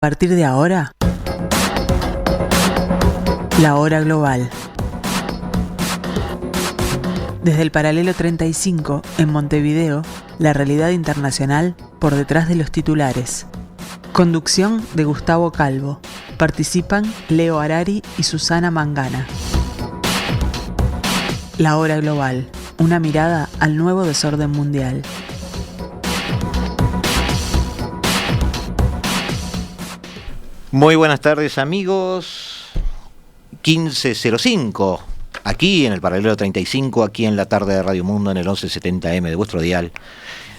A partir de ahora, la hora global. Desde el paralelo 35, en Montevideo, la realidad internacional por detrás de los titulares. Conducción de Gustavo Calvo. Participan Leo Harari y Susana Mangana. La hora global. Una mirada al nuevo desorden mundial. Muy buenas tardes, amigos. 15:05, aquí en el paralelo 35, aquí en la tarde de Radio Mundo, en el 1170M de vuestro dial.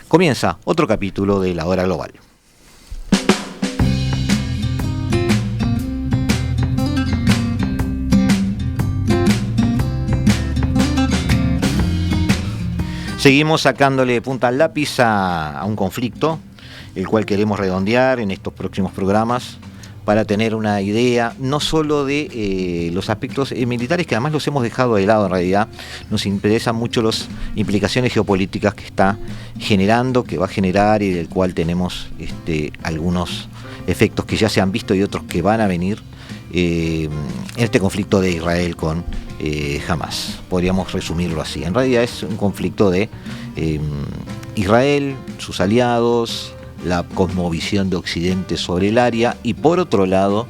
Comienza otro capítulo de La Hora Global. Seguimos sacándole punta al lápiz a un conflicto, el cual queremos redondear en estos próximos programas, para tener una idea no solo de los aspectos militares, que además los hemos dejado de lado en realidad. Nos interesan mucho las implicaciones geopolíticas que está generando, que va a generar, y del cual tenemos algunos efectos que ya se han visto y otros que van a venir en este conflicto de Israel con Hamas. Podríamos resumirlo así. En realidad es un conflicto de Israel, sus aliados, la cosmovisión de Occidente sobre el área, y por otro lado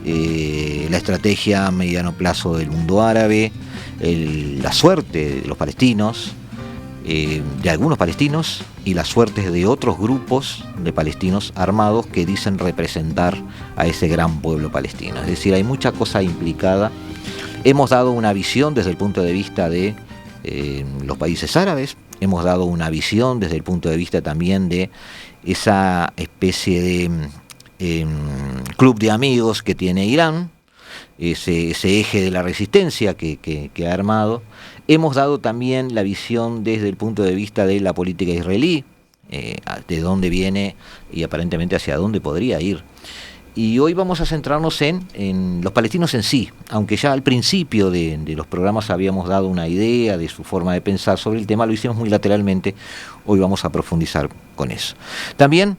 la estrategia a mediano plazo del mundo árabe, la suerte de los palestinos, de algunos palestinos, y las suertes de otros grupos de palestinos armados que dicen representar a ese gran pueblo palestino. Es decir, hay mucha cosa implicada. Hemos dado una visión desde el punto de vista de los países árabes, hemos dado una visión desde el punto de vista también de esa especie de club de amigos que tiene Irán, ese eje de la resistencia que ha armado. Hemos dado también la visión desde el punto de vista de la política israelí, de dónde viene y aparentemente hacia dónde podría ir. Y hoy vamos a centrarnos en los palestinos en sí, aunque ya al principio de los programas habíamos dado una idea de su forma de pensar sobre el tema, lo hicimos muy lateralmente. Hoy vamos a profundizar con eso. También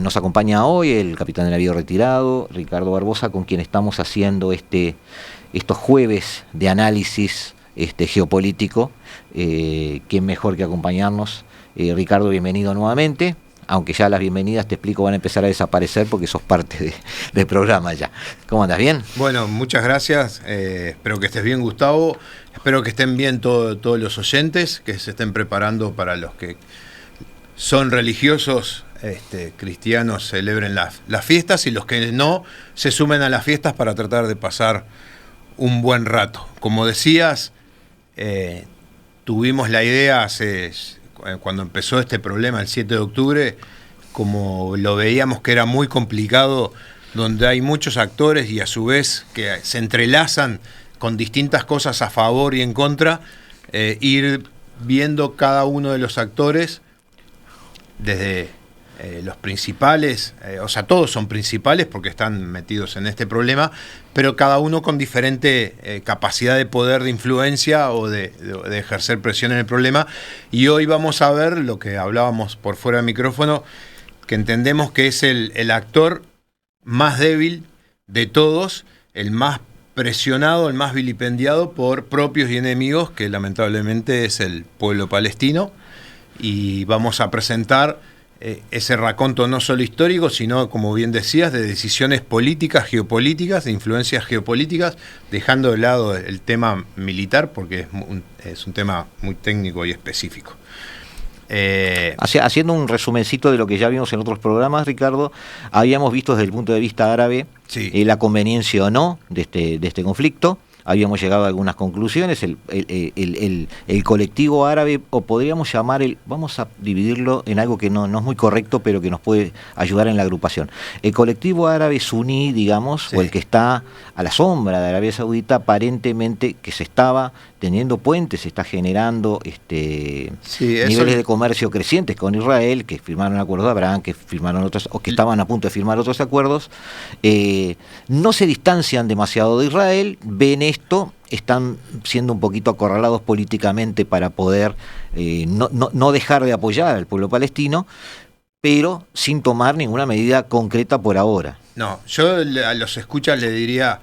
nos acompaña hoy el capitán de navío retirado, Ricardo Barbosa, con quien estamos haciendo estos jueves de análisis geopolítico. ¿Quién mejor que acompañarnos? Ricardo, bienvenido nuevamente. Aunque ya las bienvenidas, te explico, van a empezar a desaparecer porque sos parte del programa ya. ¿Cómo andas? ¿Bien? Bueno, muchas gracias. Espero que estés bien, Gustavo. Espero que estén bien todos los oyentes, que se estén preparando para los que son religiosos, cristianos, celebren las fiestas, y los que no, se sumen a las fiestas para tratar de pasar un buen rato. Como decías, tuvimos la idea cuando empezó este problema el 7 de octubre, como lo veíamos que era muy complicado, donde hay muchos actores y a su vez que se entrelazan con distintas cosas a favor y en contra, ir viendo cada uno de los actores desde los principales, o sea, todos son principales porque están metidos en este problema, pero cada uno con diferente capacidad de poder, de influencia o de ejercer presión en el problema. Y hoy vamos a ver lo que hablábamos por fuera del micrófono, que entendemos que es el actor más débil de todos, el más presionado, el más vilipendiado por propios y enemigos, que lamentablemente es el pueblo palestino. Y vamos a presentar ese raconto no solo histórico, sino, como bien decías, de decisiones políticas, geopolíticas, de influencias geopolíticas, dejando de lado el tema militar, porque es un tema muy técnico y específico. Haciendo un resumencito de lo que ya vimos en otros programas, Ricardo, habíamos visto desde el punto de vista árabe, sí, la conveniencia o no de este conflicto. Habíamos llegado a algunas conclusiones. El colectivo árabe, o podríamos llamar vamos a dividirlo en algo que no es muy correcto, pero que nos puede ayudar en la agrupación. El colectivo árabe suní, digamos, sí, o el que está a la sombra de Arabia Saudita, aparentemente que se estaba teniendo puentes, se está generando niveles de comercio crecientes con Israel, que firmaron acuerdos de Abraham, que firmaron otros, o que estaban a punto de firmar otros acuerdos. No se distancian demasiado de Israel, ven esto, están siendo un poquito acorralados políticamente para poder no dejar de apoyar al pueblo palestino, pero sin tomar ninguna medida concreta por ahora. No, yo a los escuchas le diría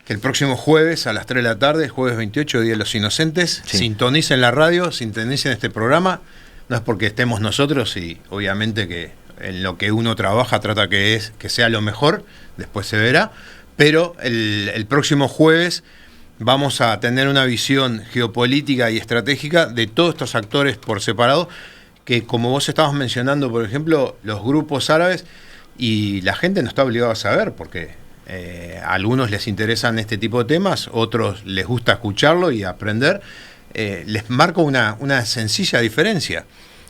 que el próximo jueves a las 3 de la tarde, jueves 28, Día de los Inocentes, Sí. sintonicen la radio, sintonicen este programa. No es porque estemos nosotros y obviamente que en lo que uno trabaja trata que sea lo mejor, después se verá, pero el próximo jueves vamos a tener una visión geopolítica y estratégica de todos estos actores por separado, que como vos estabas mencionando, por ejemplo, los grupos árabes, y la gente no está obligada a saber, porque a algunos les interesan este tipo de temas, otros les gusta escucharlo y aprender. Les marco una sencilla diferencia.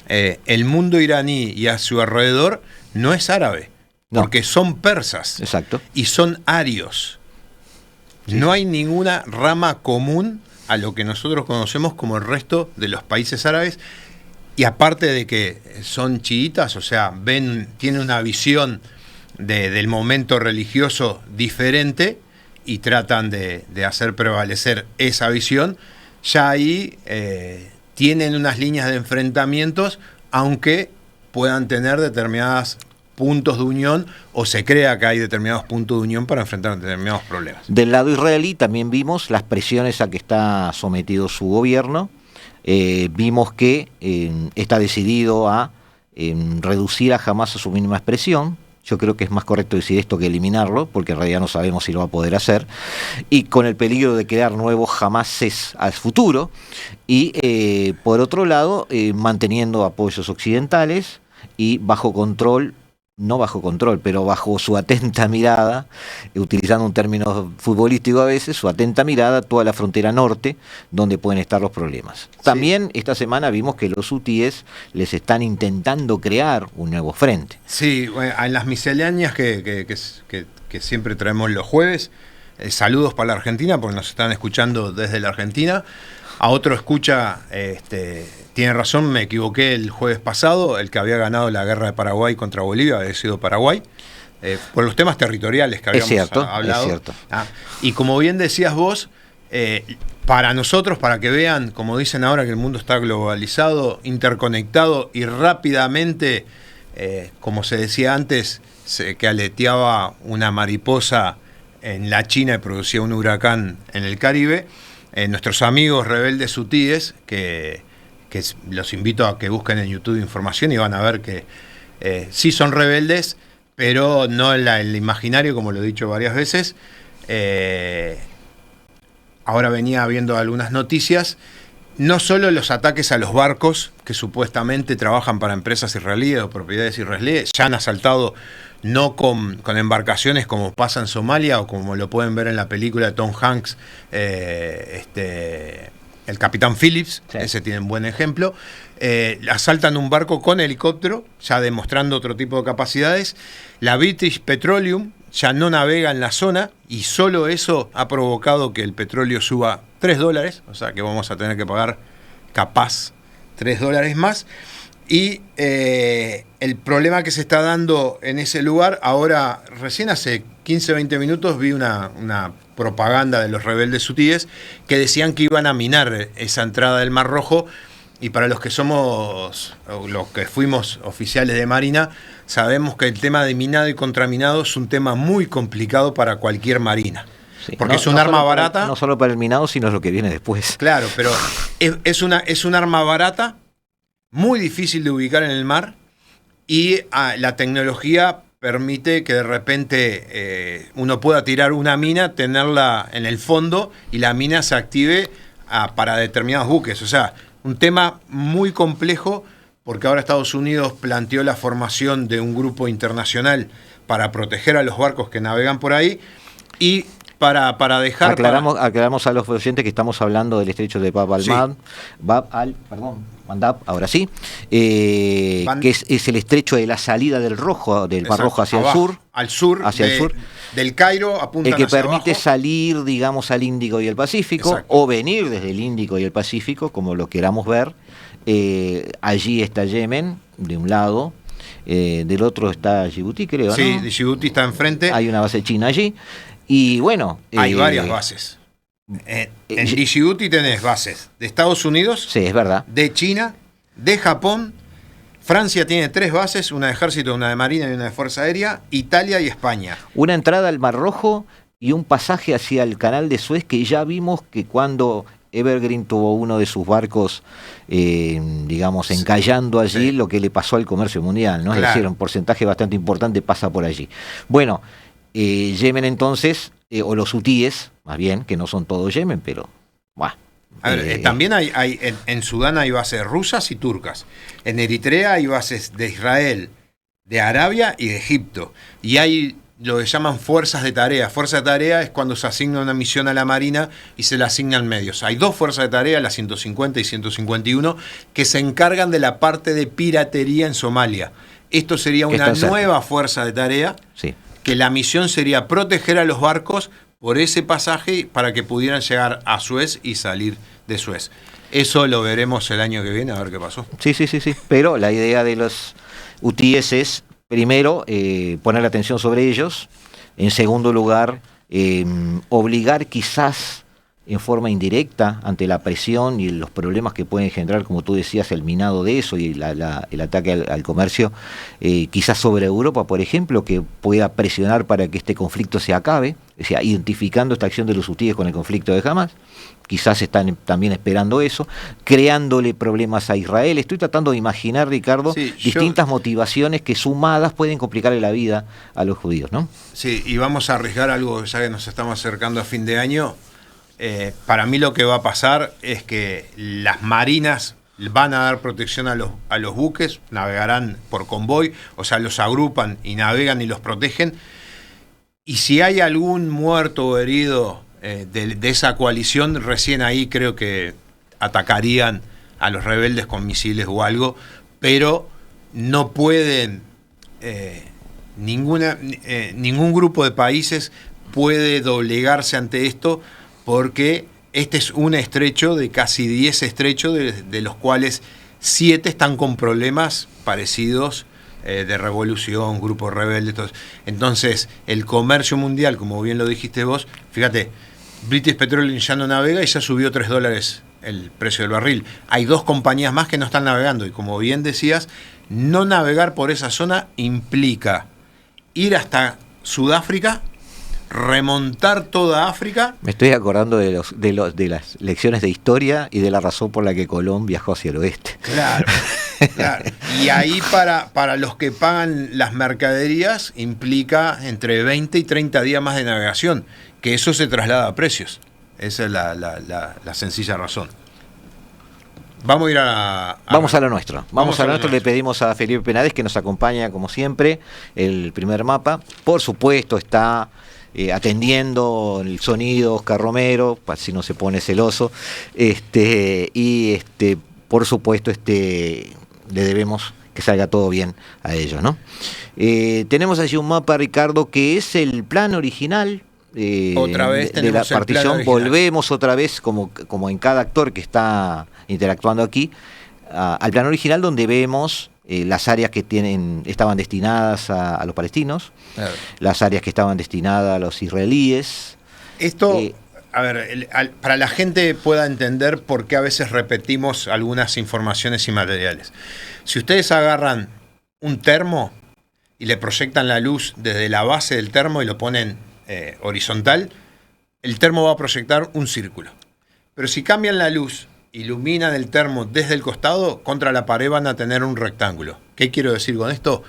El mundo iraní y a su alrededor no es árabe, No. porque son persas. Exacto. Y son arios. Sí. No hay ninguna rama común a lo que nosotros conocemos como el resto de los países árabes. Y aparte de que son chiitas, o sea, tienen una visión del momento religioso diferente y tratan de hacer prevalecer esa visión, ya ahí tienen unas líneas de enfrentamientos, aunque puedan tener determinados puntos de unión, o se crea que hay determinados puntos de unión para enfrentar determinados problemas. Del lado israelí también vimos las presiones a que está sometido su gobierno. Vimos que está decidido a reducir a Hamás a su mínima expresión. Yo creo que es más correcto decir esto que eliminarlo, porque en realidad no sabemos si lo va a poder hacer, y con el peligro de crear nuevos Hamases al futuro, y por otro lado, manteniendo apoyos occidentales y bajo control, no bajo control, pero bajo su atenta mirada, utilizando un término futbolístico a veces, su atenta mirada, toda la frontera norte, donde pueden estar los problemas. Sí. También esta semana vimos que los hutíes les están intentando crear un nuevo frente. Sí, bueno, en las misceláneas que siempre traemos los jueves, saludos para la Argentina, porque nos están escuchando desde la Argentina. A otro escucha, tiene razón, me equivoqué el jueves pasado, el que había ganado la guerra de Paraguay contra Bolivia había sido Paraguay, por los temas territoriales que habíamos hablado. Es cierto. Y como bien decías vos, para nosotros, para que vean, como dicen ahora, que el mundo está globalizado, interconectado y rápidamente, como se decía antes, que aleteaba una mariposa en la China y producía un huracán en el Caribe. Nuestros amigos rebeldes hutíes, que los invito a que busquen en YouTube información y van a ver que sí son rebeldes, pero no en el imaginario, como lo he dicho varias veces. Ahora venía viendo algunas noticias, no solo los ataques a los barcos, que supuestamente trabajan para empresas israelíes o propiedades israelíes, ya han asaltado no con embarcaciones como pasa en Somalia o como lo pueden ver en la película de Tom Hanks, el Capitán Phillips, sí. Ese tiene un buen ejemplo. Asaltan un barco con helicóptero, ya demostrando otro tipo de capacidades. La British Petroleum ya no navega en la zona y solo eso ha provocado que el petróleo suba $3, o sea que vamos a tener que pagar capaz $3 más. Y el problema que se está dando en ese lugar, ahora recién hace 15-20 minutos vi una propaganda de los rebeldes hutíes que decían que iban a minar esa entrada del Mar Rojo, y para los que fuimos oficiales de Marina, sabemos que el tema de minado y contraminado es un tema muy complicado para cualquier marina. Sí, porque es un arma barata. No solo para el minado, sino lo que viene después. Claro, pero es un arma barata, muy difícil de ubicar en el mar, y la tecnología permite que de repente uno pueda tirar una mina, tenerla en el fondo y la mina se active para determinados buques. O sea, un tema muy complejo, porque ahora Estados Unidos planteó la formación de un grupo internacional para proteger a los barcos que navegan por ahí y para dejar... Aclaramos a los oyentes que estamos hablando del estrecho de Bab al-Mandab, ahora sí, que es el estrecho de la salida del Mar Rojo hacia abajo, el sur. el sur del Cairo apuntan el que hacia permite abajo. Salir, digamos, al Índico y el Pacífico. Exacto. O venir desde el Índico y el Pacífico, como lo queramos ver. Allí está Yemen, de un lado. Del otro está Djibouti, creo, ¿no? Sí, Djibouti está enfrente. Hay una base china allí. Y bueno... Hay varias bases. En Djibouti tenés bases de Estados Unidos, sí, es verdad, de China, de Japón, Francia tiene 3 bases, una de ejército, una de marina y una de fuerza aérea, Italia y España. Una entrada al Mar Rojo y un pasaje hacia el canal de Suez, que ya vimos que cuando Evergreen tuvo uno de sus barcos, digamos, encallando allí, lo que le pasó al comercio mundial, ¿no? Claro. Es decir, un porcentaje bastante importante pasa por allí. Bueno, Yemen entonces, o los hutíes, más bien, que no son todos Yemen, pero... Bah, A ver, también hay en Sudán hay bases rusas y turcas. En Eritrea hay bases de Israel, de Arabia y de Egipto. Y hay lo que llaman fuerzas de tarea. Fuerza de tarea es cuando se asigna una misión a la Marina y se le asignan medios. Hay 2 fuerzas de tarea, la 150 y 151, que se encargan de la parte de piratería en Somalia. Esto sería una nueva fuerza de tarea, sí, que la misión sería proteger a los barcos por ese pasaje para que pudieran llegar a Suez y salir de Suez. Eso lo veremos el año que viene, a ver qué pasó. Sí. Pero la idea de los hutíes es, primero, poner la atención sobre ellos. En segundo lugar, obligar quizás en forma indirecta, ante la presión y los problemas que pueden generar, como tú decías, el minado de eso y el ataque al comercio, quizás sobre Europa, por ejemplo, que pueda presionar para que este conflicto se acabe, o sea, identificando esta acción de los hutíes con el conflicto de Hamas. Quizás están también esperando eso, creándole problemas a Israel. Estoy tratando de imaginar, Ricardo, distintas motivaciones que sumadas pueden complicarle la vida a los judíos, ¿no? Sí, y vamos a arriesgar algo, ya que nos estamos acercando a fin de año. Para mí lo que va a pasar es que las marinas van a dar protección a los buques, navegarán por convoy, o sea, los agrupan y navegan y los protegen. Y si hay algún muerto o herido de esa coalición, recién ahí creo que atacarían a los rebeldes con misiles o algo, pero no pueden, ningún grupo de países puede doblegarse ante esto, porque este es un estrecho de casi 10 estrechos, de los cuales 7 están con problemas parecidos de revolución, grupos rebeldes. Entonces, el comercio mundial, como bien lo dijiste vos, fíjate, British Petroleum ya no navega y ya subió $3 el precio del barril. Hay 2 compañías más que no están navegando y, como bien decías, no navegar por esa zona implica ir hasta Sudáfrica, remontar toda África. Me estoy acordando de las lecciones de historia y de la razón por la que Colón viajó hacia el oeste. Claro, claro. Y ahí para los que pagan las mercaderías implica entre 20 y 30 días más de navegación, que eso se traslada a precios. Esa es la sencilla razón. Vamos a ir Vamos a lo nuestro. Vamos a lo nuestro. Le pedimos a Felipe Penades, que nos acompaña como siempre, el primer mapa. Por supuesto está atendiendo el sonido Oscar Romero, si no se pone celoso, y por supuesto le debemos que salga todo bien a ellos, ¿no? Tenemos allí un mapa, Ricardo, que es el plan original. Otra vez de la partición. Volvemos otra vez, como en cada actor que está interactuando aquí, al plan original, donde vemos las áreas que estaban destinadas a los palestinos, claro, las áreas que estaban destinadas a los israelíes. Esto, a ver, para la gente pueda entender por qué a veces repetimos algunas informaciones y materiales. Si ustedes agarran un termo y le proyectan la luz desde la base del termo y lo ponen horizontal, el termo va a proyectar un círculo. Pero si cambian la luz, iluminan el termo desde el costado, contra la pared van a tener un rectángulo. ¿Qué quiero decir con esto?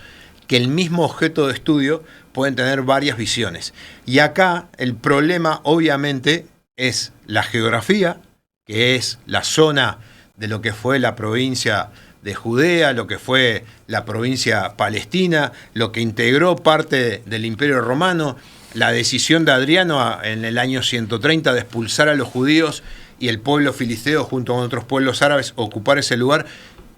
Que el mismo objeto de estudio pueden tener varias visiones. Y acá el problema obviamente es la geografía, que es la zona de lo que fue la provincia de Judea, lo que fue la provincia palestina, lo que integró parte del Imperio Romano, la decisión de Adriano en el año 130 de expulsar a los judíos y el pueblo filisteo junto con otros pueblos árabes ocupar ese lugar,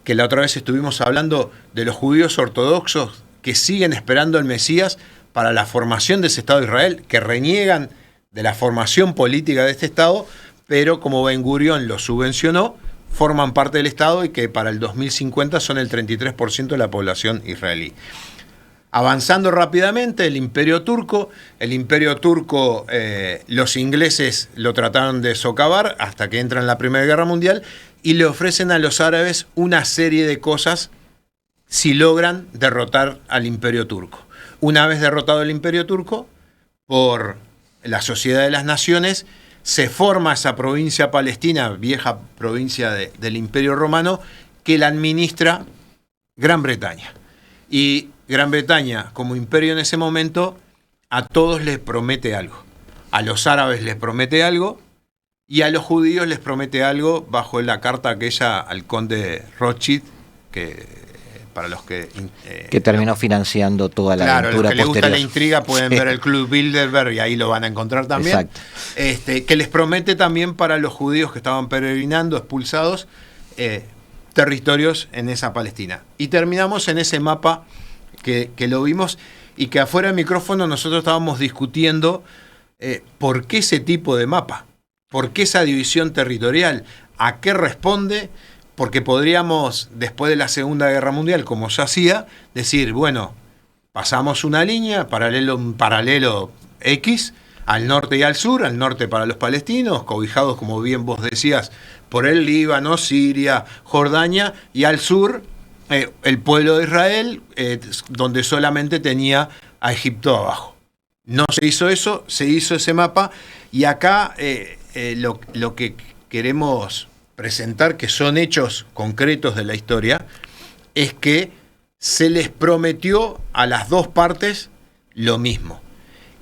que la otra vez estuvimos hablando de los judíos ortodoxos que siguen esperando al Mesías para la formación de ese Estado de Israel, que reniegan de la formación política de este Estado, pero como Ben Gurión lo subvencionó, forman parte del Estado y que para el 2050 son el 33% de la población israelí. Avanzando rápidamente, el Imperio Turco, los ingleses lo trataron de socavar hasta que entra en la Primera Guerra Mundial y le ofrecen a los árabes una serie de cosas si logran derrotar al Imperio Turco. Una vez derrotado el Imperio Turco, por la Sociedad de las Naciones, se forma esa provincia palestina, vieja provincia del Imperio Romano, que la administra Gran Bretaña. Y Gran Bretaña, como imperio en ese momento, a todos les promete algo. A los árabes les promete algo y a los judíos les promete algo bajo la carta aquella al conde Rothschild, que para los que terminó financiando toda la claro, aventura los que les gusta posterior. la intriga pueden ver el Club Bilderberg y ahí lo van a encontrar también. Exacto. Que les promete también para los judíos que estaban peregrinando, expulsados, territorios en esa Palestina. Y terminamos en ese mapa que lo vimos y que afuera del micrófono nosotros estábamos discutiendo por qué ese tipo de mapa, por qué esa división territorial, a qué responde. Porque podríamos, después de la Segunda Guerra Mundial, como se hacía, decir, bueno, pasamos una línea, un paralelo X, al norte y al sur, al norte para los palestinos, cobijados, como bien vos decías, por el Líbano, Siria, Jordania, y al sur, el pueblo de Israel, donde solamente tenía a Egipto abajo. No se hizo eso, se hizo ese mapa, y acá lo que queremos presentar, que son hechos concretos de la historia, es que se les prometió a las dos partes lo mismo.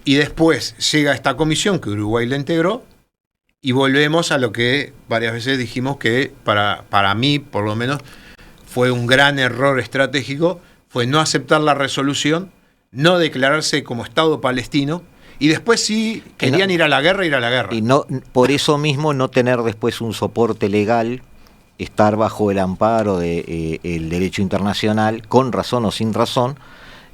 Y después llega esta comisión que Uruguay la integró y volvemos a lo que varias veces dijimos que para mí, por lo menos, fue un gran error estratégico, fue no aceptar la resolución, no declararse como Estado palestino. Y después sí querían ir a la guerra. Y no, por eso mismo no tener después un soporte legal, estar bajo el amparo del derecho internacional, con razón o sin razón,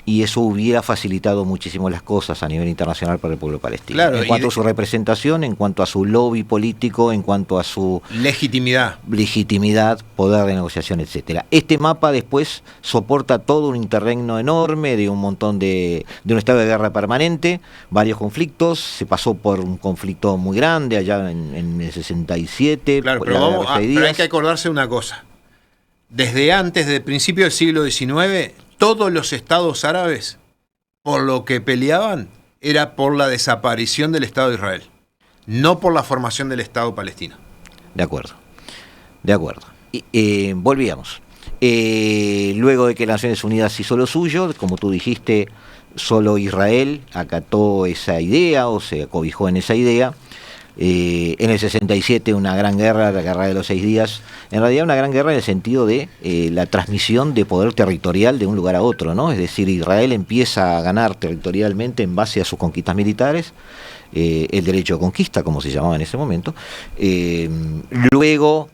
y eso hubiera facilitado muchísimo las cosas a nivel internacional para el pueblo palestino. Claro, en cuanto a su representación, en cuanto a su lobby político, en cuanto a su legitimidad, poder de negociación, etcétera. Este mapa después soporta todo un interregno enorme de un montón de un estado de guerra permanente, varios conflictos, se pasó por un conflicto muy grande allá en el 67. Claro, pero hay que acordarse de una cosa. Desde antes, desde el principio del siglo XIX, todos los estados árabes, por lo que peleaban, era por la desaparición del Estado de Israel, no por la formación del Estado palestino. De acuerdo. Y, volvíamos. Luego de que las Naciones Unidas hizo lo suyo, como tú dijiste, solo Israel acató esa idea o se acobijó en esa idea. En el 67 una gran guerra, la guerra de los 6 días, en realidad una gran guerra en el sentido de la transmisión de poder territorial de un lugar a otro, ¿no? Es decir, Israel empieza a ganar territorialmente en base a sus conquistas militares, el derecho de conquista, como se llamaba en ese momento, luego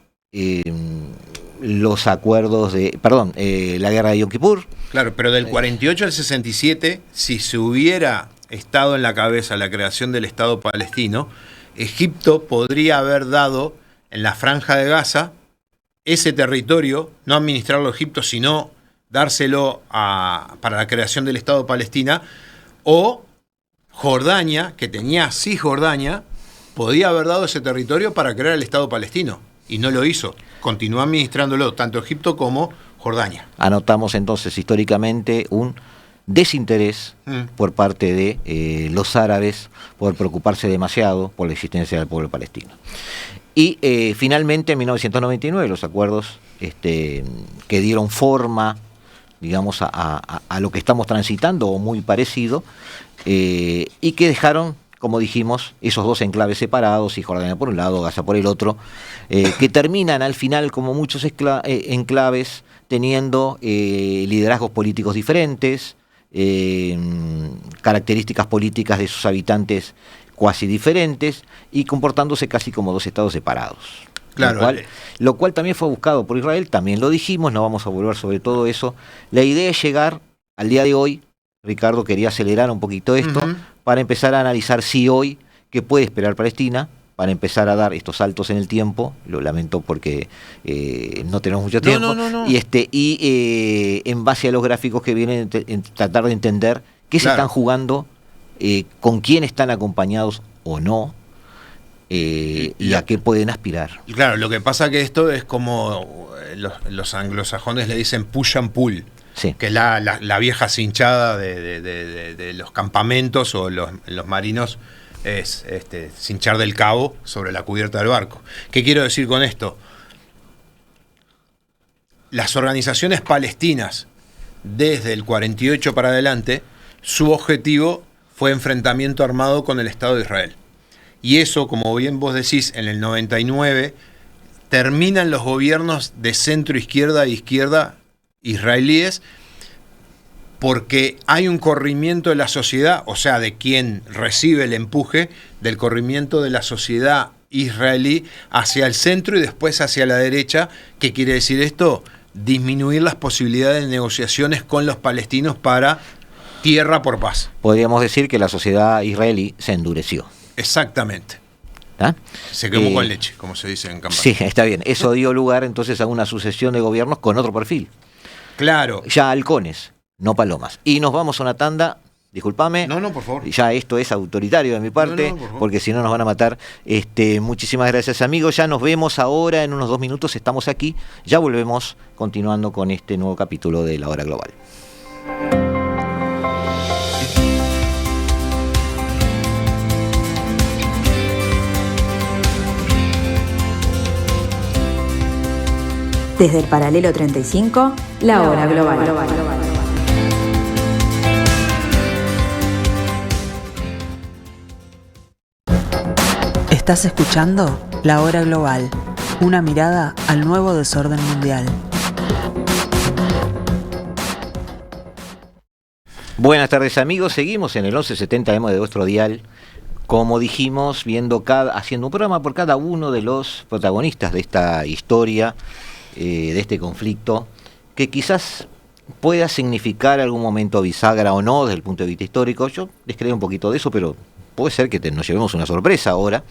los acuerdos la guerra de Yom Kippur. Claro, pero del 48 al 67, si se hubiera estado en la cabeza la creación del Estado palestino, Egipto podría haber dado en la Franja de Gaza ese territorio, no administrarlo a Egipto, sino dárselo para la creación del Estado Palestina, o Jordania, que tenía Cisjordania, podía haber dado ese territorio para crear el Estado palestino, y no lo hizo. Continuó administrándolo tanto Egipto como Jordania. Anotamos entonces históricamente un desinterés por parte de los árabes por preocuparse demasiado por la existencia del pueblo palestino. Y finalmente en 1999 los acuerdos que dieron forma, digamos, a lo que estamos transitando o muy parecido, y que dejaron, como dijimos, esos dos enclaves separados, Cisjordania por un lado, Gaza por el otro, que terminan al final como muchos enclaves teniendo liderazgos políticos diferentes, características políticas de sus habitantes cuasi diferentes y comportándose casi como dos estados separados. Claro, lo cual también fue buscado por Israel, también lo dijimos, no vamos a volver sobre todo eso. La idea es llegar al día de hoy. Ricardo quería acelerar un poquito esto para empezar a analizar si hoy, qué puede esperar Palestina, para empezar a dar estos saltos en el tiempo. Lo lamento porque no tenemos mucho tiempo. No. Y en base a los gráficos que vienen, tratar de entender qué se están jugando, con quién están acompañados o no, y a qué pueden aspirar. Claro, lo que pasa que esto es como los anglosajones le dicen push and pull. Sí. Que es la vieja cinchada de los campamentos o los marinos, es cinchar del cabo sobre la cubierta del barco. ¿Qué quiero decir con esto? Las organizaciones palestinas, desde el 48 para adelante, su objetivo fue enfrentamiento armado con el Estado de Israel. Y eso, como bien vos decís, en el 99 terminan los gobiernos de centro-izquierda e izquierda israelíes, porque hay un corrimiento de la sociedad, o sea, de quien recibe el empuje del corrimiento de la sociedad israelí hacia el centro y después hacia la derecha. ¿Qué quiere decir esto? Disminuir las posibilidades de negociaciones con los palestinos para tierra por paz. Podríamos decir que la sociedad israelí se endureció. Exactamente. ¿Ah? Se quemó con leche, como se dice en campaña. Sí, está bien. Eso dio lugar entonces a una sucesión de gobiernos con otro perfil. Claro. Ya halcones, no palomas. Y nos vamos a una tanda, discúlpame. No, por favor. Ya esto es autoritario de mi parte, por favor, porque si no nos van a matar. Muchísimas gracias, amigos. Ya nos vemos ahora, en unos 2 minutos estamos aquí. Ya volvemos continuando con este nuevo capítulo de La Hora Global. Desde el paralelo 35, La Hora Global. Estás escuchando La Hora Global, una mirada al nuevo desorden mundial. Buenas tardes, amigos. Seguimos en el 1170M de vuestro dial. Como dijimos, haciendo un programa por cada uno de los protagonistas de esta historia, de este conflicto, que quizás pueda significar algún momento bisagra o no desde el punto de vista histórico. Yo les creo un poquito de eso, pero puede ser que nos llevemos una sorpresa ahora.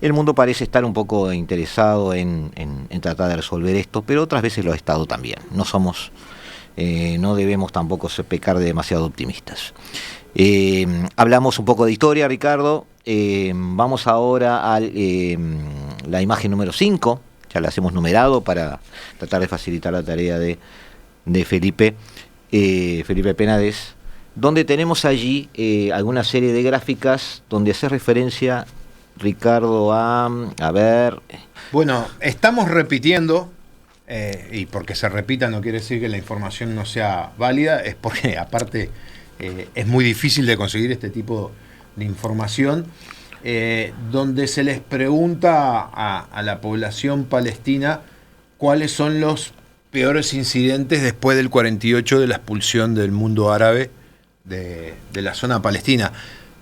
El mundo parece estar un poco interesado en tratar de resolver esto, pero otras veces lo ha estado también. No debemos tampoco pecar de demasiado optimistas. Hablamos un poco de historia, Ricardo. Vamos ahora a la imagen número 5. Ya la hemos numerado para tratar de facilitar la tarea de Felipe Penades, donde tenemos allí alguna serie de gráficas donde hace referencia, Ricardo, a ver... Bueno, estamos repitiendo, y porque se repita no quiere decir que la información no sea válida, es porque aparte es muy difícil de conseguir este tipo de información, donde se les pregunta a la población palestina cuáles son los peores incidentes después del 48 de la expulsión del mundo árabe de la zona palestina.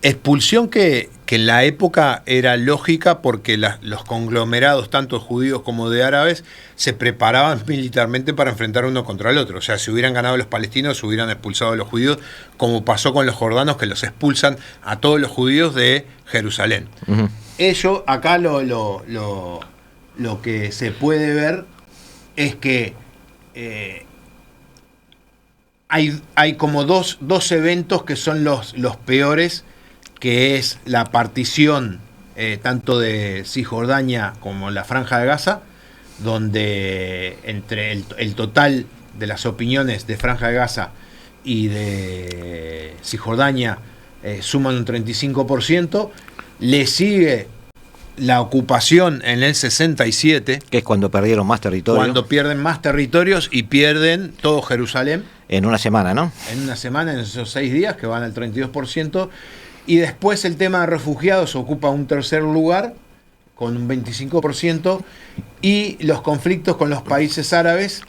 Expulsión que en la época era lógica porque los conglomerados, tanto judíos como de árabes, se preparaban militarmente para enfrentar uno contra el otro. O sea, si hubieran ganado los palestinos, hubieran expulsado a los judíos, como pasó con los jordanos, que los expulsan a todos los judíos de Jerusalén. Uh-huh. Ello, acá lo que se puede ver es que hay como dos eventos que son los peores, que es la partición tanto de Cisjordania como la Franja de Gaza, donde entre el total de las opiniones de Franja de Gaza y de Cisjordania suman un 35%, le sigue la ocupación en el 67, que es cuando perdieron más territorio. Cuando pierden más territorios y pierden todo Jerusalén. En una semana, ¿no? En una semana, en esos 6 días, que van al 32%. Y después el tema de refugiados ocupa un tercer lugar, con un 25%. Y los conflictos con los países árabes,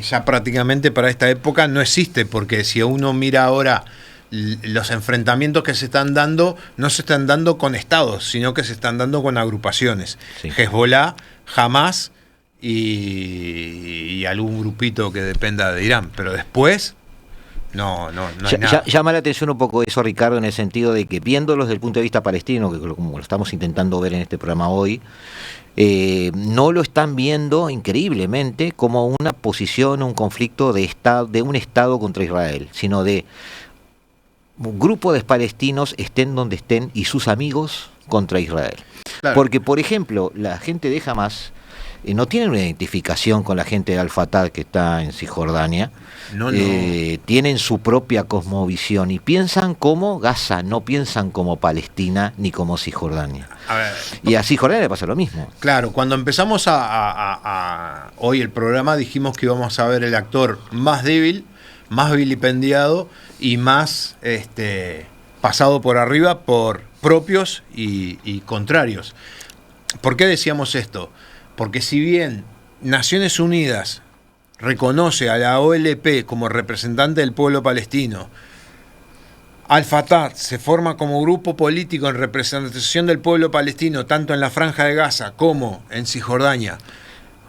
ya prácticamente para esta época no existe, porque si uno mira ahora los enfrentamientos que se están dando, no se están dando con estados, sino que se están dando con agrupaciones. Sí. Hezbollah, Hamas y algún grupito que dependa de Irán. Pero después no hay nada. Llama la atención un poco eso, Ricardo, en el sentido de que viéndolo desde el punto de vista palestino, que como lo estamos intentando ver en este programa hoy, no lo están viendo increíblemente como una posición, un conflicto de un Estado contra Israel, sino de un grupo de palestinos, estén donde estén, y sus amigos contra Israel. Claro. Porque, por ejemplo, la gente de Hamas no tienen una identificación con la gente de Al-Fatah que está en Cisjordania. No. Tienen su propia cosmovisión y piensan como Gaza, no piensan como Palestina ni como Cisjordania. A ver, y a Cisjordania le pasa lo mismo. claro, cuando empezamos hoy el programa dijimos que íbamos a ver el actor más débil, más vilipendiado y más pasado por arriba por propios y contrarios. ¿Por qué decíamos esto? Porque si bien Naciones Unidas reconoce a la OLP como representante del pueblo palestino, Al-Fatah se forma como grupo político en representación del pueblo palestino, tanto en la Franja de Gaza como en Cisjordania.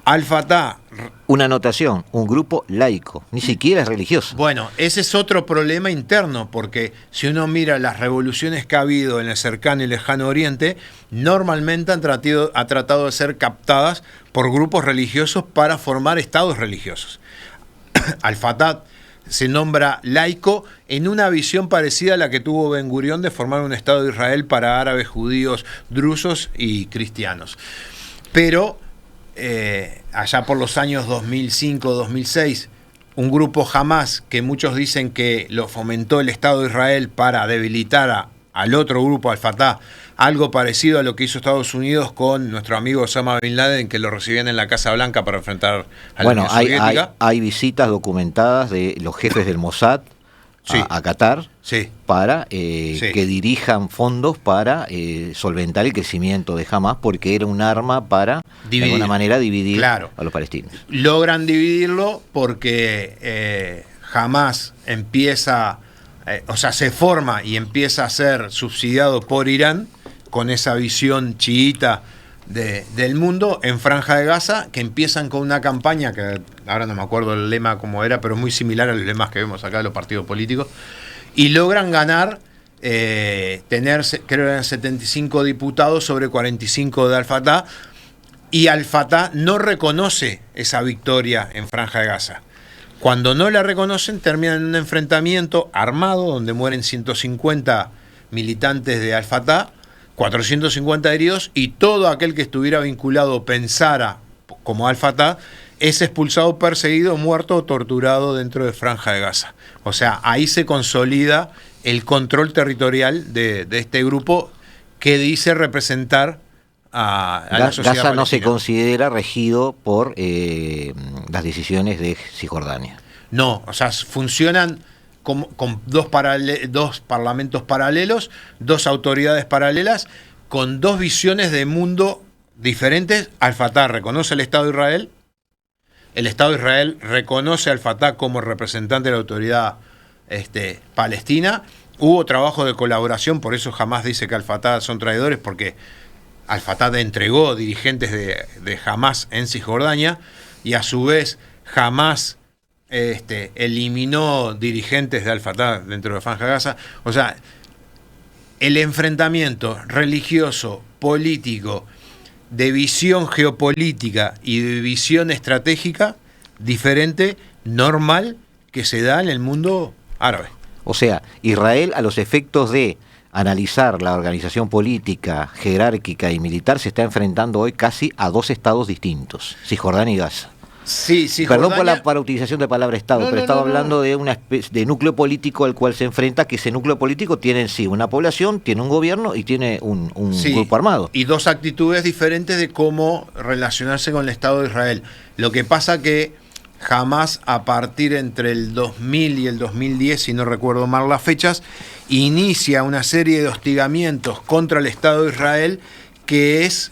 Al-Fatah... Una anotación, un grupo laico, ni siquiera es religioso. Bueno, ese es otro problema interno, porque si uno mira las revoluciones que ha habido en el cercano y lejano Oriente, normalmente han tratado de ser captadas por grupos religiosos para formar estados religiosos. Al-Fatah se nombra laico en una visión parecida a la que tuvo Ben Gurión de formar un Estado de Israel para árabes, judíos, drusos y cristianos. Pero allá por los años 2005-2006, un grupo Hamás, que muchos dicen que lo fomentó el Estado de Israel para debilitar al otro grupo, Al-Fatah, algo parecido a lo que hizo Estados Unidos con nuestro amigo Osama Bin Laden, que lo recibían en la Casa Blanca para enfrentar a la Unión Soviética. Hay visitas documentadas de los jefes del Mossad a Qatar para que dirijan fondos para solventar el crecimiento de Hamás, porque era un arma para, de alguna manera, dividir a los palestinos. Logran dividirlo porque Hamás empieza, se forma y empieza a ser subsidiado por Irán, con esa visión chiita del mundo en Franja de Gaza, que empiezan con una campaña que ahora no me acuerdo el lema cómo era, pero muy similar a los lemas que vemos acá de los partidos políticos, y logran ganar, tener, creo que eran 75 diputados sobre 45 de Al-Fatah, y Al-Fatah no reconoce esa victoria en Franja de Gaza. Cuando no la reconocen, terminan en un enfrentamiento armado donde mueren 150 militantes de Al-Fatah, 450 heridos, y todo aquel que estuviera vinculado o pensara como Al-Fatah es expulsado, perseguido, muerto o torturado dentro de Franja de Gaza. O sea, ahí se consolida el control territorial de este grupo que dice representar a la sociedad Gaza no se considera regido por las decisiones de Cisjordania. No, o sea, funcionan con dos parlamentos paralelos, dos autoridades paralelas, con dos visiones de mundo diferentes. Al-Fatah reconoce el Estado de Israel, el Estado de Israel reconoce a Al-Fatah como representante de la autoridad palestina. Hubo trabajo de colaboración, por eso jamás dice que Al-Fatah son traidores, porque Al-Fatah entregó dirigentes de Hamás en Cisjordania, y a su vez Hamás eliminó dirigentes de Al-Fatah dentro de Franja de Gaza. O sea, el enfrentamiento religioso, político, de visión geopolítica y de visión estratégica diferente, normal, que se da en el mundo árabe. O sea, Israel, a los efectos de analizar la organización política, jerárquica y militar, se está enfrentando hoy casi a dos estados distintos, Cisjordania y Gaza. Sí, Perdón por la utilización de palabra Estado, pero estaba hablando de una especie de núcleo político al cual se enfrenta, que ese núcleo político tiene en sí una población, tiene un gobierno y tiene un grupo armado. Y dos actitudes diferentes de cómo relacionarse con el Estado de Israel. Lo que pasa que jamás, a partir entre el 2000 y el 2010, si no recuerdo mal las fechas, inicia una serie de hostigamientos contra el Estado de Israel, que es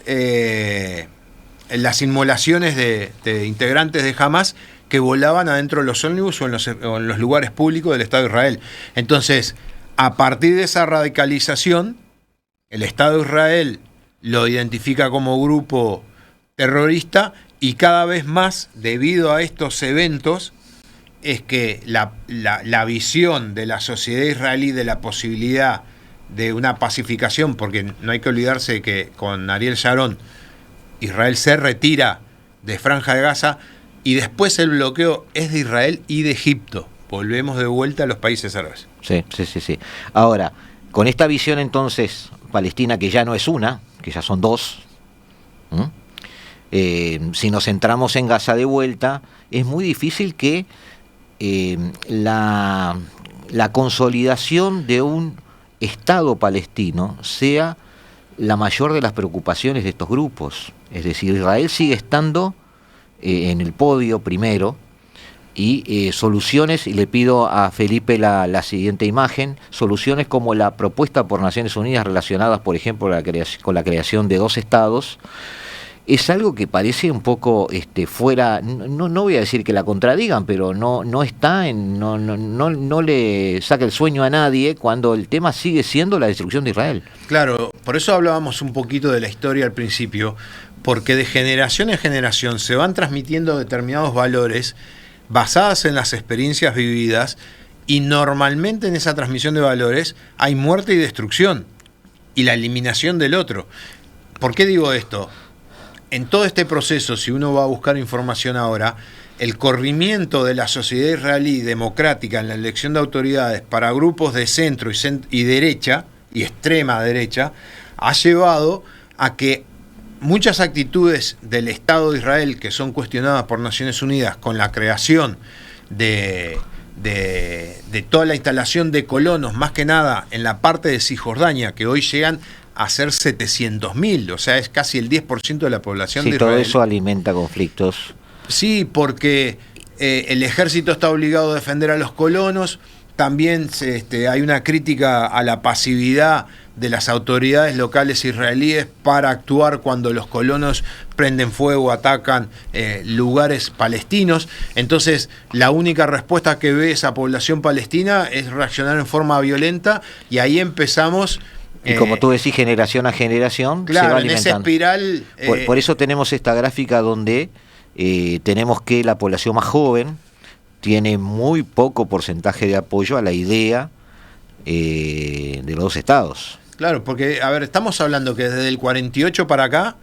las inmolaciones de integrantes de Hamás que volaban adentro de los ómnibus o en los lugares públicos del Estado de Israel. Entonces, a partir de esa radicalización, el Estado de Israel lo identifica como grupo terrorista, y cada vez más, debido a estos eventos, es que la visión de la sociedad israelí de la posibilidad de una pacificación, porque no hay que olvidarse de que con Ariel Sharon Israel se retira de Franja de Gaza, y después el bloqueo es de Israel y de Egipto. Volvemos de vuelta a los países árabes. Sí. Ahora, con esta visión entonces palestina, que ya no es una, que ya son dos, Si nos centramos en Gaza de vuelta, es muy difícil que la consolidación de un Estado palestino sea la mayor de las preocupaciones de estos grupos. Es decir, Israel sigue estando en el podio primero, y soluciones, y le pido a Felipe la siguiente imagen, soluciones como la propuesta por Naciones Unidas relacionadas, por ejemplo, con la creación de 2 estados, es algo que parece un poco fuera, no voy a decir que la contradigan, pero no está no le saca el sueño a nadie cuando el tema sigue siendo la destrucción de Israel. Claro, por eso hablábamos un poquito de la historia al principio, porque de generación en generación se van transmitiendo determinados valores basadas en las experiencias vividas, y normalmente en esa transmisión de valores hay muerte y destrucción y la eliminación del otro. ¿Por qué digo esto? En todo este proceso, si uno va a buscar información ahora, el corrimiento de la sociedad israelí democrática en la elección de autoridades para grupos de centro y derecha, y extrema derecha, ha llevado a que muchas actitudes del Estado de Israel, que son cuestionadas por Naciones Unidas con la creación de toda la instalación de colonos, más que nada en la parte de Cisjordania, que hoy llegan a ser 700.000, o sea, es casi el 10% de la población de Israel. Sí, todo eso alimenta conflictos. Sí, porque el ejército está obligado a defender a los colonos. También hay una crítica a la pasividad de las autoridades locales israelíes para actuar cuando los colonos prenden fuego, atacan lugares palestinos. Entonces, la única respuesta que ve esa población palestina es reaccionar en forma violenta, y ahí empezamos. Y como tú decís, generación a generación, claro, se va en alimentando. esa espiral. Por eso tenemos esta gráfica donde tenemos que la población más joven tiene muy poco porcentaje de apoyo a la idea de los 2 estados. Claro, porque, a ver, estamos hablando que desde el 48 para acá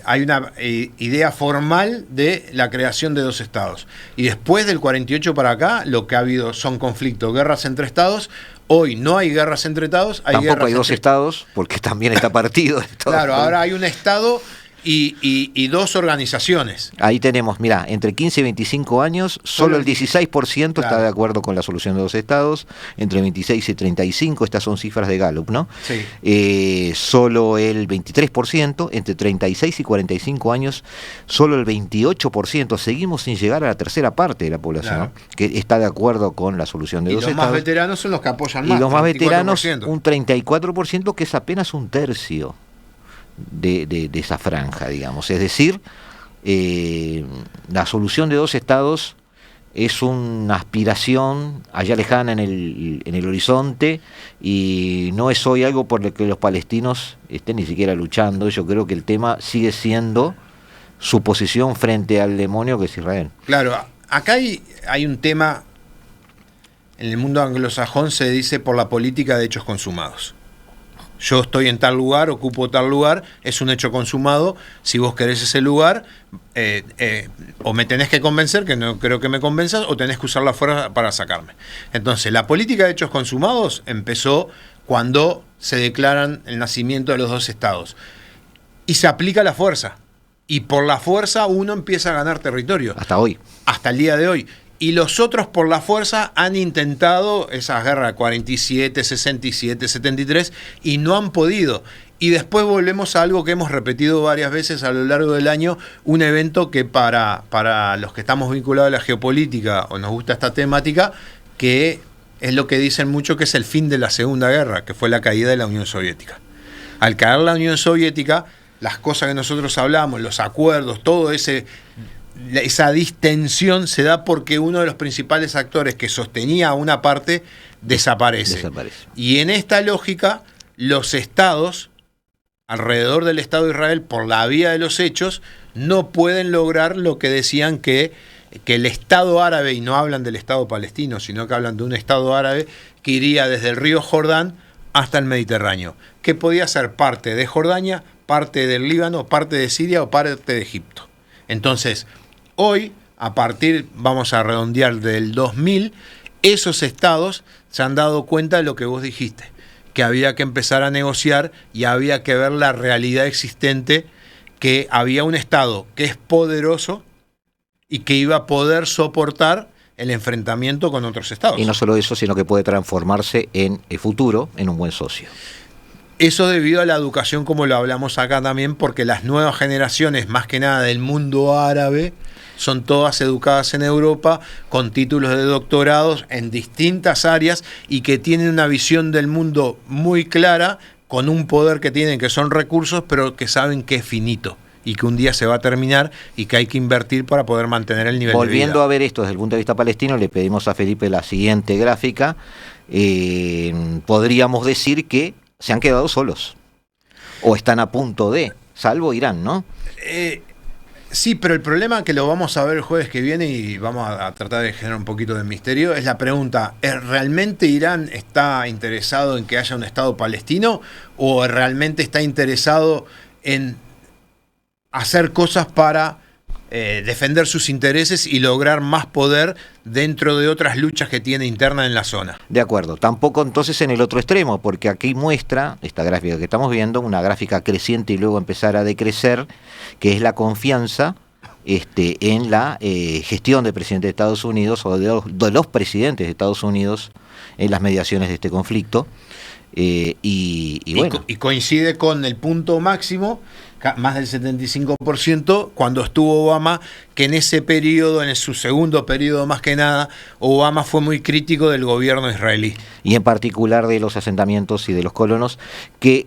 hay una idea formal de la creación de 2 estados. Y después del 48 para acá, lo que ha habido son conflictos, guerras entre estados. Hoy no hay guerras entre estados, hay Tampoco guerras hay 2 estados, porque también está partido. Claro, ahora hay un estado y 2 organizaciones. Ahí tenemos, mirá, entre 15 y 25 años, solo el 16% claro, está de acuerdo con la solución de 2 estados, entre 26 y 35, estas son cifras de Gallup, ¿no? Sí. Solo el 23%, entre 36 y 45 años, solo el 28%, seguimos sin llegar a la tercera parte de la población, claro, ¿no?, que está de acuerdo con la solución de 2 estados. Y los más veteranos son los que apoyan más. Y los más 34%. veteranos, un 34%, que es apenas un tercio de esa franja, digamos. Es decir, la solución de 2 estados es una aspiración allá lejana en el horizonte, y no es hoy algo por lo que los palestinos estén ni siquiera luchando. Yo creo que el tema sigue siendo su posición frente al demonio que es Israel. Claro, acá hay un tema, en el mundo anglosajón se dice por la política de hechos consumados. Yo estoy en tal lugar, ocupo tal lugar, es un hecho consumado. Si vos querés ese lugar, o me tenés que convencer, que no creo que me convenzas, o tenés que usar la fuerza para sacarme. Entonces, la política de hechos consumados empezó cuando se declaran el nacimiento de los 2 estados. Y se aplica la fuerza. Y por la fuerza uno empieza a ganar territorio. Hasta hoy. Hasta el día de hoy. Y los otros por la fuerza han intentado esas guerras 47, 67, 73 y no han podido. Y después volvemos a algo que hemos repetido varias veces a lo largo del año, un evento que para los que estamos vinculados a la geopolítica o nos gusta esta temática, que es lo que dicen mucho que es el fin de la Segunda Guerra, que fue la caída de la Unión Soviética. Al caer la Unión Soviética, las cosas que nosotros hablamos, los acuerdos, todo esa distensión se da porque uno de los principales actores que sostenía a una parte desaparece. Y en esta lógica, los estados, alrededor del Estado de Israel, por la vía de los hechos, no pueden lograr lo que decían que el Estado árabe, y no hablan del Estado palestino, sino que hablan de un Estado árabe que iría desde el río Jordán hasta el Mediterráneo, que podía ser parte de Jordania, parte del Líbano, parte de Siria o parte de Egipto. Entonces, hoy, a partir, vamos a redondear, del 2000, esos estados se han dado cuenta de lo que vos dijiste, que había que empezar a negociar y había que ver la realidad existente, que había un Estado que es poderoso y que iba a poder soportar el enfrentamiento con otros estados. Y no solo eso, sino que puede transformarse en el futuro en un buen socio. Eso debido a la educación, como lo hablamos acá también, porque las nuevas generaciones, más que nada del mundo árabe, son todas educadas en Europa, con títulos de doctorados en distintas áreas y que tienen una visión del mundo muy clara, con un poder que tienen, que son recursos, pero que saben que es finito y que un día se va a terminar y que hay que invertir para poder mantener el nivel de vida. Volviendo a ver esto desde el punto de vista palestino, le pedimos a Felipe la siguiente gráfica. Podríamos decir que se han quedado solos, o están a punto de, salvo Irán, ¿no? Sí, pero el problema, que lo vamos a ver el jueves que viene y vamos a tratar de generar un poquito de misterio, es la pregunta: ¿realmente Irán está interesado en que haya un Estado palestino o realmente está interesado en hacer cosas para defender sus intereses y lograr más poder dentro de otras luchas que tiene interna en la zona? De acuerdo, tampoco entonces en el otro extremo, porque aquí muestra, esta gráfica que estamos viendo, una gráfica creciente y luego empezar a decrecer, que es la confianza en la gestión del presidente de Estados Unidos o de los presidentes de Estados Unidos en las mediaciones de este conflicto. Bueno. Y coincide con el punto máximo, más del 75%, cuando estuvo Obama, que en ese periodo, en su segundo periodo más que nada, Obama fue muy crítico del gobierno israelí. Y en particular de los asentamientos y de los colonos, que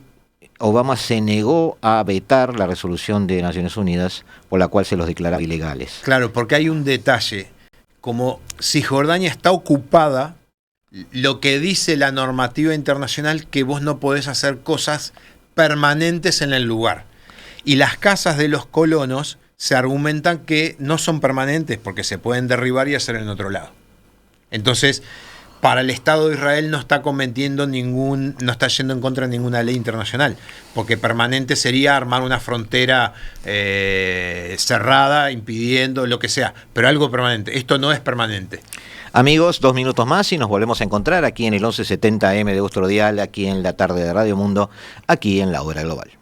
Obama se negó a vetar la resolución de Naciones Unidas por la cual se los declaraba ilegales. Claro, porque hay un detalle. Como Cisjordania está ocupada, lo que dice la normativa internacional, que vos no podés hacer cosas permanentes en el lugar. Y las casas de los colonos se argumentan que no son permanentes porque se pueden derribar y hacer en otro lado. Entonces, para el Estado de Israel no está cometiendo no está yendo en contra de ninguna ley internacional, porque permanente sería armar una frontera cerrada, impidiendo lo que sea, pero algo permanente. Esto no es permanente. Amigos, 2 minutos más y nos volvemos a encontrar aquí en el 1170M de vuestro dial, aquí en la tarde de Radio Mundo, aquí en La Hora Global.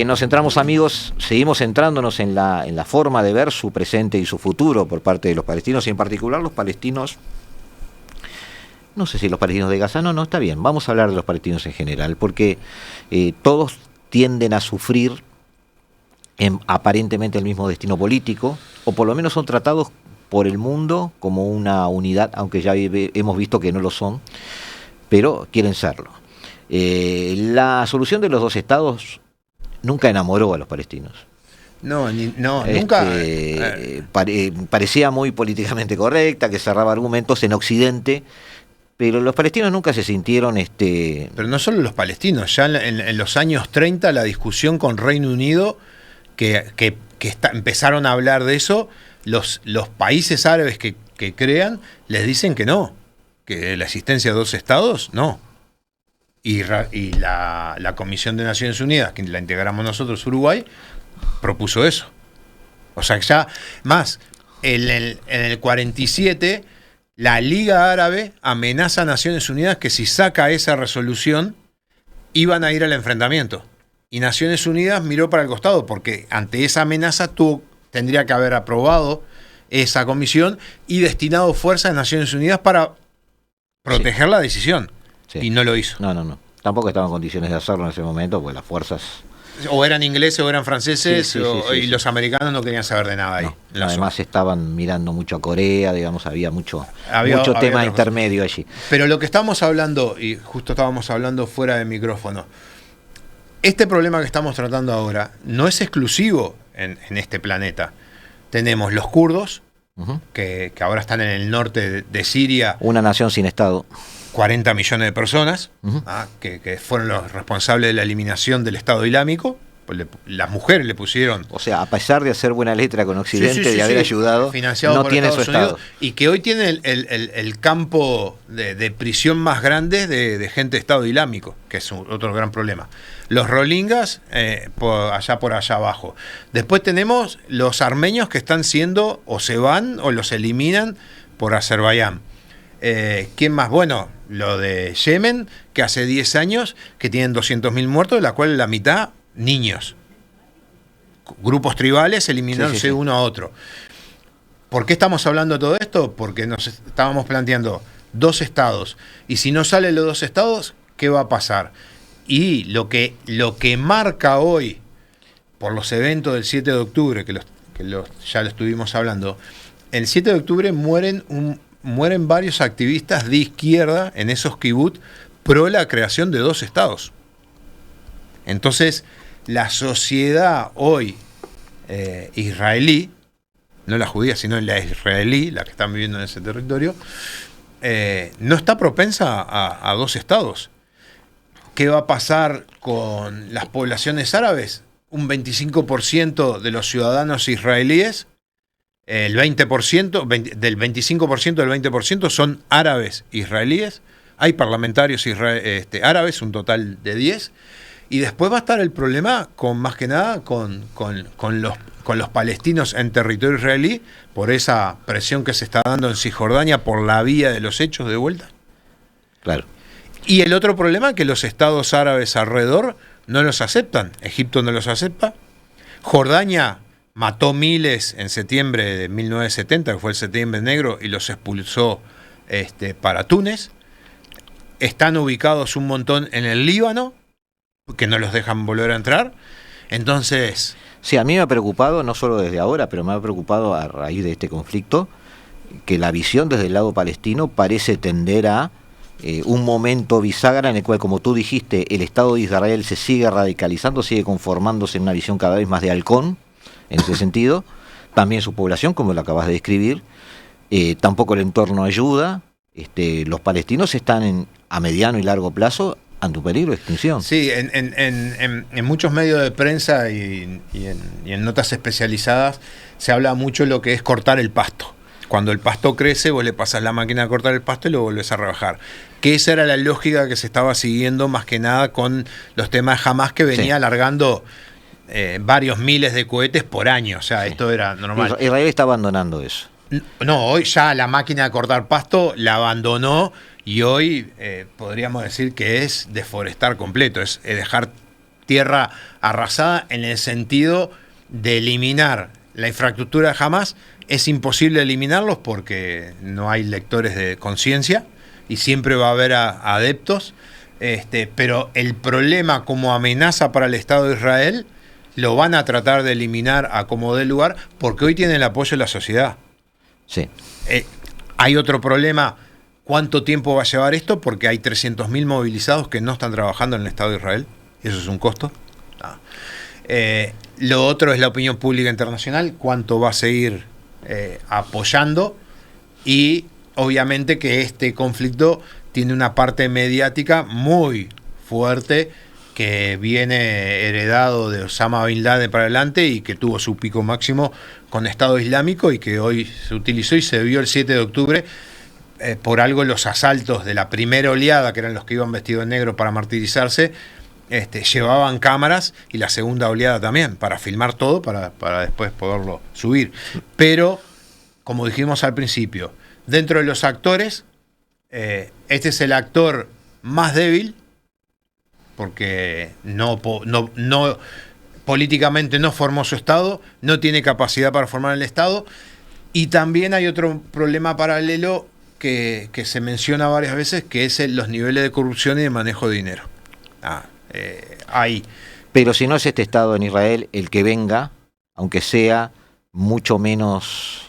Nos centramos, amigos, seguimos centrándonos en la forma de ver su presente y su futuro por parte de los palestinos, y en particular los palestinos, no sé si los palestinos de Gaza, no, está bien, vamos a hablar de los palestinos en general, porque todos tienden a sufrir aparentemente el mismo destino político, o por lo menos son tratados por el mundo como una unidad, aunque ya hemos visto que no lo son, pero quieren serlo. La solución de los dos estados nunca enamoró a los palestinos. Nunca. Parecía muy políticamente correcta, que cerraba argumentos en Occidente, pero los palestinos nunca se sintieron... Pero no solo los palestinos, ya en los años 30 la discusión con Reino Unido, empezaron a hablar de eso, los países árabes que crean les dicen que no, que la existencia de dos estados, no. Y la Comisión de Naciones Unidas, que la integramos nosotros, Uruguay, propuso eso. O sea que ya, más, en el 47, la Liga Árabe amenaza a Naciones Unidas que si saca esa resolución, iban a ir al enfrentamiento. Y Naciones Unidas miró para el costado, porque ante esa amenaza tendría que haber aprobado esa comisión y destinado fuerzas a Naciones Unidas para proteger la decisión. Sí. Y no lo hizo. No. Tampoco estaba en condiciones de hacerlo en ese momento, porque las fuerzas... O eran ingleses o eran franceses, y los americanos no querían saber de nada ahí. No, además estaban mirando mucho a Corea, digamos, había mucho tema intermedio allí. Pero lo que estamos hablando, y justo estábamos hablando fuera de micrófono, este problema que estamos tratando ahora no es exclusivo en este planeta. Tenemos los kurdos, que ahora están en el norte de Siria. Una nación sin Estado. 40 millones de personas que fueron los responsables de la eliminación del Estado Islámico, las mujeres le pusieron. O sea, a pesar de hacer buena letra con Occidente, Sí, de haber ayudado, financiado no por tiene su Estados Estado. Unidos, y que hoy tiene el campo de prisión más grande de gente de Estado Islámico, que es otro gran problema. Los rolingas, por allá abajo. Después tenemos los armenios que están siendo, o se van, o los eliminan por Azerbaiyán. ¿Quién más? Bueno, lo de Yemen, que hace 10 años que tienen 200.000 muertos, de la cual la mitad niños. Grupos tribales eliminándose uno a otro. ¿Por qué estamos hablando de todo esto? Porque nos estábamos planteando 2 estados. Y si no salen los 2 estados, ¿qué va a pasar? Y lo que marca hoy, por los eventos del 7 de octubre, ya lo estuvimos hablando, el 7 de octubre mueren varios activistas de izquierda en esos kibbutz pro la creación de 2 estados. Entonces, la sociedad hoy israelí, no la judía, sino la israelí, la que están viviendo en ese territorio, no está propensa a 2 estados. ¿Qué va a pasar con las poblaciones árabes? Un 25% de los ciudadanos israelíes, el 20%, del 25% del 20% son árabes israelíes. Hay parlamentarios árabes, un total de 10. Y después va a estar el problema más que nada con los palestinos en territorio israelí, por esa presión que se está dando en Cisjordania por la vía de los hechos de vuelta. Claro. Y el otro problema es que los estados árabes alrededor no los aceptan. Egipto no los acepta. Jordania mató miles en septiembre de 1970, que fue el Septiembre Negro, y los expulsó para Túnez. Están ubicados un montón en el Líbano, que no los dejan volver a entrar. Entonces... Sí, a mí me ha preocupado, no solo desde ahora, pero me ha preocupado a raíz de este conflicto, que la visión desde el lado palestino parece tender a un momento bisagra en el cual, como tú dijiste, el Estado de Israel se sigue radicalizando, sigue conformándose en una visión cada vez más de halcón, en ese sentido. También su población, como lo acabas de describir, tampoco el entorno ayuda. Los palestinos están a mediano y largo plazo ante un peligro de extinción. Sí, en muchos medios de prensa y en notas especializadas se habla mucho de lo que es cortar el pasto. Cuando el pasto crece, vos le pasás la máquina a cortar el pasto y lo volvés a rebajar. Que esa era la lógica que se estaba siguiendo más que nada con los temas de Hamas, que venía alargando varios miles de cohetes por año. O sea, esto era normal. Israel está abandonando eso. No, hoy ya la máquina de cortar pasto la abandonó y hoy podríamos decir que es deforestar completo, es dejar tierra arrasada en el sentido de eliminar la infraestructura de Hamas. Es imposible eliminarlos porque no hay lectores de conciencia y siempre va a haber adeptos, pero el problema como amenaza para el Estado de Israel lo van a tratar de eliminar a como dé lugar, porque hoy tienen el apoyo de la sociedad. Sí. Hay otro problema, ¿cuánto tiempo va a llevar esto? Porque hay 300.000 movilizados que no están trabajando en el Estado de Israel, eso es un costo. Lo otro es la opinión pública internacional, cuánto va a seguir apoyando, y obviamente que este conflicto tiene una parte mediática muy fuerte que viene heredado de Osama Bin Laden para adelante y que tuvo su pico máximo con Estado Islámico y que hoy se utilizó y se vio el 7 de octubre. Por algo los asaltos de la primera oleada, que eran los que iban vestidos de negro para martirizarse, llevaban cámaras, y la segunda oleada también, para filmar todo, para después poderlo subir. Pero, como dijimos al principio, dentro de los actores, este es el actor más débil, porque no políticamente no formó su Estado, no tiene capacidad para formar el Estado, y también hay otro problema paralelo que se menciona varias veces, que es los niveles de corrupción y de manejo de dinero. Pero si no es este Estado en Israel, el que venga, aunque sea mucho menos,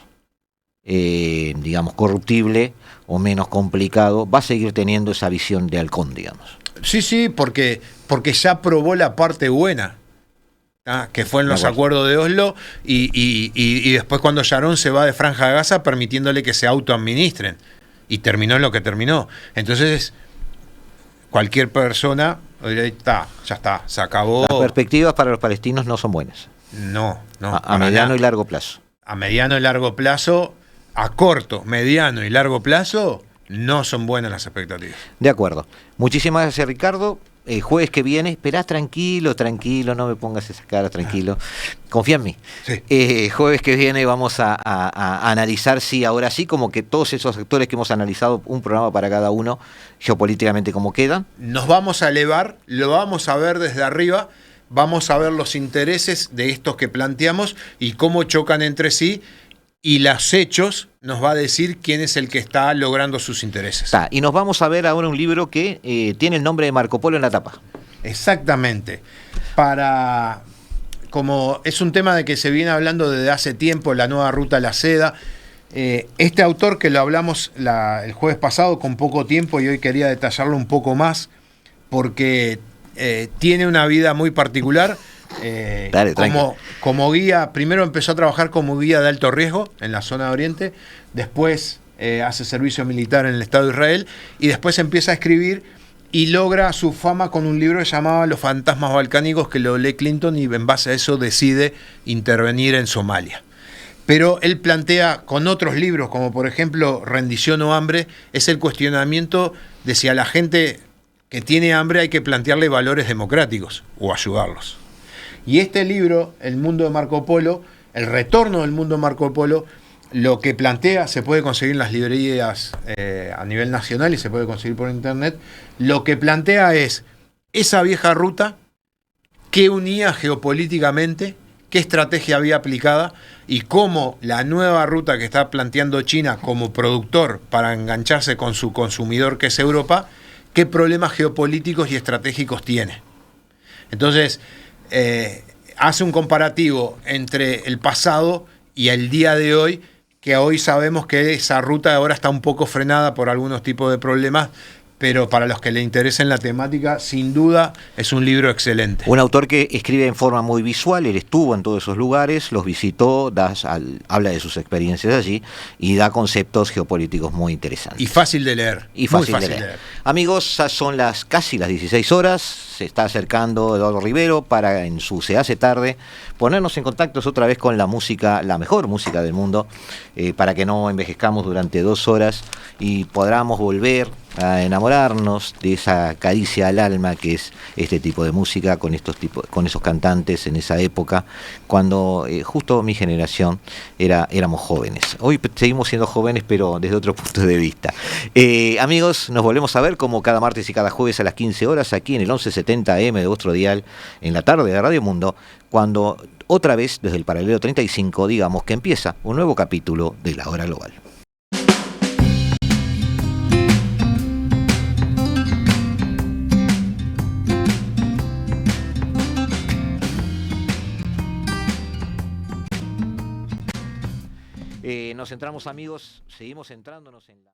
digamos, corruptible o menos complicado, va a seguir teniendo esa visión de halcón, digamos. Sí, porque ya probó la parte buena, que fue en los acuerdos de Oslo, y después cuando Sharon se va de Franja de Gaza permitiéndole que se autoadministren, y terminó en lo que terminó. Entonces, cualquier persona Hoy está, ya está, se acabó. Las perspectivas para los palestinos no son buenas. No. A mediano y largo plazo. A mediano y largo plazo, a corto, mediano y largo plazo, no son buenas las expectativas. De acuerdo. Muchísimas gracias, Ricardo. El jueves que viene, esperás tranquilo, no me pongas esa cara, tranquilo. Confía en mí. Sí. Jueves que viene vamos a analizar, sí, ahora sí, como que todos esos sectores que hemos analizado, un programa para cada uno, geopolíticamente cómo quedan. Nos vamos a elevar, lo vamos a ver desde arriba, vamos a ver los intereses de estos que planteamos y cómo chocan entre sí, y los hechos nos va a decir quién es el que está logrando sus intereses. Y nos vamos a ver ahora un libro que tiene el nombre de Marco Polo en la tapa. Exactamente. Como es un tema de que se viene hablando desde hace tiempo, la nueva ruta a la seda. Este autor que lo hablamos el jueves pasado con poco tiempo y hoy quería detallarlo un poco más porque tiene una vida muy particular. Dale, como guía, primero empezó a trabajar como guía de alto riesgo en la zona de Oriente, después hace servicio militar en el Estado de Israel y después empieza a escribir y logra su fama con un libro que se llamaba Los fantasmas balcánicos, que lo lee Clinton y en base a eso decide intervenir en Somalia. Pero él plantea con otros libros, como por ejemplo Rendición o Hambre, es el cuestionamiento de si a la gente que tiene hambre hay que plantearle valores democráticos o ayudarlos. Y este libro, El mundo de Marco Polo, el retorno del mundo de Marco Polo, lo que plantea, se puede conseguir en las librerías a nivel nacional y se puede conseguir por internet, lo que plantea es esa vieja ruta, qué unía geopolíticamente, qué estrategia había aplicada y cómo la nueva ruta que está planteando China como productor para engancharse con su consumidor que es Europa, qué problemas geopolíticos y estratégicos tiene. Entonces, hace un comparativo entre el pasado y el día de hoy, que hoy sabemos que esa ruta ahora está un poco frenada por algunos tipos de problemas, pero para los que le interesen la temática, sin duda es un libro excelente. Un autor que escribe en forma muy visual, él estuvo en todos esos lugares, los visitó, habla de sus experiencias allí y da conceptos geopolíticos muy interesantes. Y fácil de leer. Y fácil de leer. Amigos, son casi las 16 horas, se está acercando Eduardo Rivero para en su Se hace tarde ponernos en contacto otra vez con la música, la mejor música del mundo, para que no envejezcamos durante 2 horas y podamos volver a enamorarnos de esa caricia al alma que es este tipo de música con esos cantantes en esa época cuando justo mi generación éramos jóvenes. Hoy seguimos siendo jóvenes pero desde otro punto de vista. Amigos, nos volvemos a ver como cada martes y cada jueves a las 15 horas aquí en el 1170 AM de vuestro dial en la tarde de Radio Mundo, cuando otra vez desde el paralelo 35 digamos que empieza un nuevo capítulo de La Hora Global. Nos centramos, amigos, seguimos centrándonos en la...